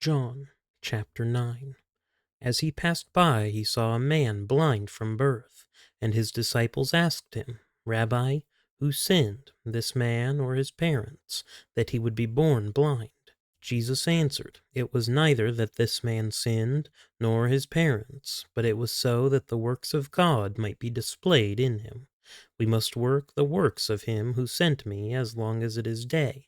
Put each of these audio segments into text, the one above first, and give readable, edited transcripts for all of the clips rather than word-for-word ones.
John chapter 9. As he passed by, he saw a man blind from birth, and his disciples asked him, Rabbi, who sinned, this man or his parents, that he would be born blind? Jesus answered, It was neither that this man sinned, nor his parents, but it was so that the works of God might be displayed in him. We must work the works of him who sent me as long as it is day.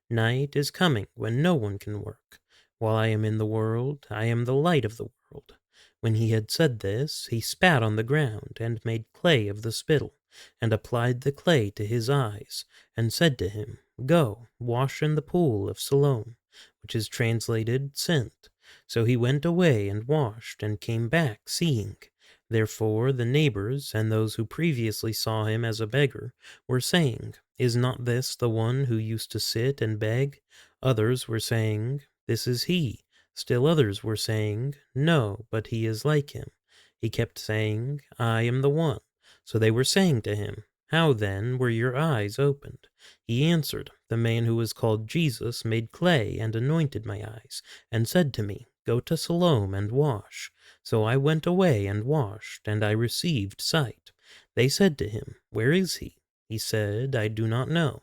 Night is coming when no one can work. While I am in the world, I am the light of the world. When he had said this, he spat on the ground, and made clay of the spittle, and applied the clay to his eyes, and said to him, Go, wash in the pool of Siloam, which is translated Sent. So he went away and washed, and came back seeing. Therefore the neighbors, and those who previously saw him as a beggar, were saying, Is not this the one who used to sit and beg? Others were saying, This is he. Still others were saying, No, but he is like him. He kept saying, I am the one. So they were saying to him, How then were your eyes opened? He answered, The man who was called Jesus made clay and anointed my eyes, and said to me, Go to Siloam and wash. So I went away and washed, and I received sight. They said to him, Where is he? He said, I do not know.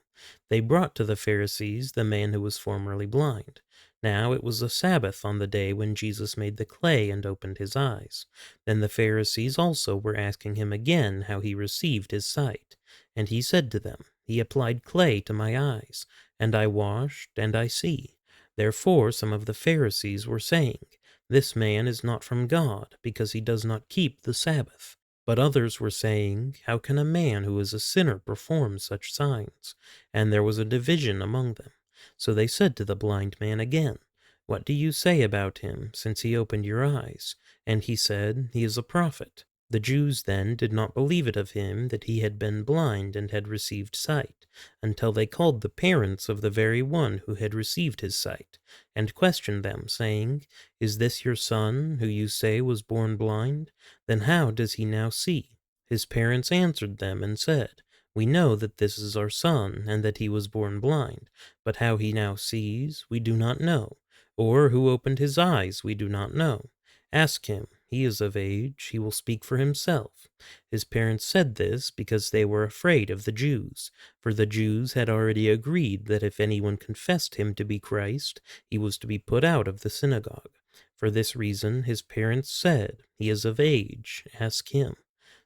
They brought to the Pharisees the man who was formerly blind. Now it was the Sabbath on the day when Jesus made the clay and opened his eyes. Then the Pharisees also were asking him again how he received his sight. And he said to them, He applied clay to my eyes, and I washed, and I see. Therefore some of the Pharisees were saying, This man is not from God, because he does not keep the Sabbath. But others were saying, How can a man who is a sinner perform such signs? And there was a division among them. So they said to the blind man again, What do you say about him, since he opened your eyes? And he said, He is a prophet. The Jews then did not believe it of him that he had been blind and had received sight, until they called the parents of the very one who had received his sight, and questioned them, saying, Is this your son, who you say was born blind? Then how does he now see? His parents answered them and said, We know that this is our son, and that he was born blind, but how he now sees, we do not know, or who opened his eyes, we do not know. Ask him, he is of age, he will speak for himself. His parents said this because they were afraid of the Jews, for the Jews had already agreed that if anyone confessed him to be Christ, he was to be put out of the synagogue. For this reason his parents said, He is of age, ask him.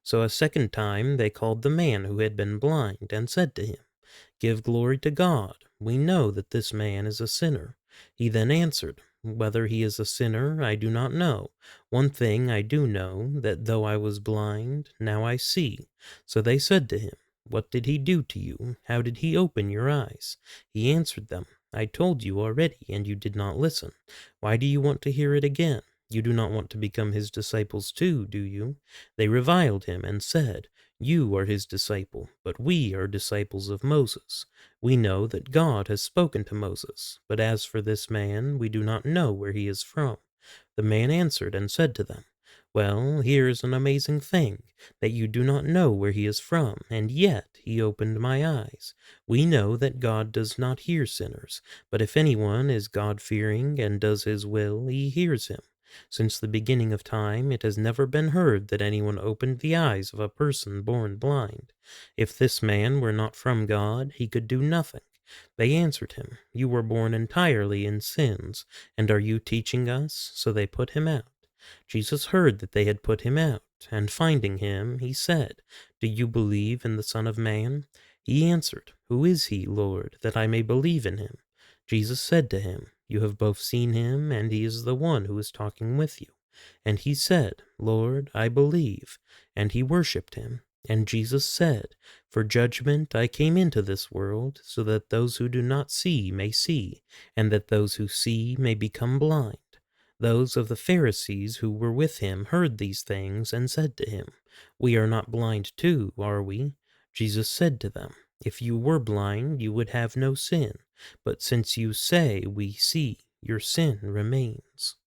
So a second time they called the man who had been blind, and said to him, Give glory to God. We know that this man is a sinner. He then answered, Whether he is a sinner, I do not know. One thing I do know, that though I was blind, now I see. So they said to him, What did he do to you? How did he open your eyes? He answered them, I told you already, and you did not listen. Why do you want to hear it again? You do not want to become his disciples too, do you? They reviled him and said, You are his disciple, but we are disciples of Moses. We know that God has spoken to Moses, but as for this man, we do not know where he is from. The man answered and said to them, Well, here is an amazing thing, that you do not know where he is from, and yet he opened my eyes. We know that God does not hear sinners, but if anyone is God-fearing and does his will, he hears him. Since the beginning of time, it has never been heard that anyone opened the eyes of a person born blind. If this man were not from God, he could do nothing. They answered him, You were born entirely in sins, and are you teaching us? So they put him out. Jesus heard that they had put him out, and finding him, he said, Do you believe in the Son of Man? He answered, Who is he, Lord, that I may believe in him? Jesus said to him, You have both seen him, and he is the one who is talking with you. And he said, Lord, I believe. And he worshipped him. And Jesus said, For judgment I came into this world, so that those who do not see may see, and that those who see may become blind. Those of the Pharisees who were with him heard these things, and said to him, We are not blind too, are we? Jesus said to them, If you were blind, you would have no sin. But since you say, We see, your sin remains.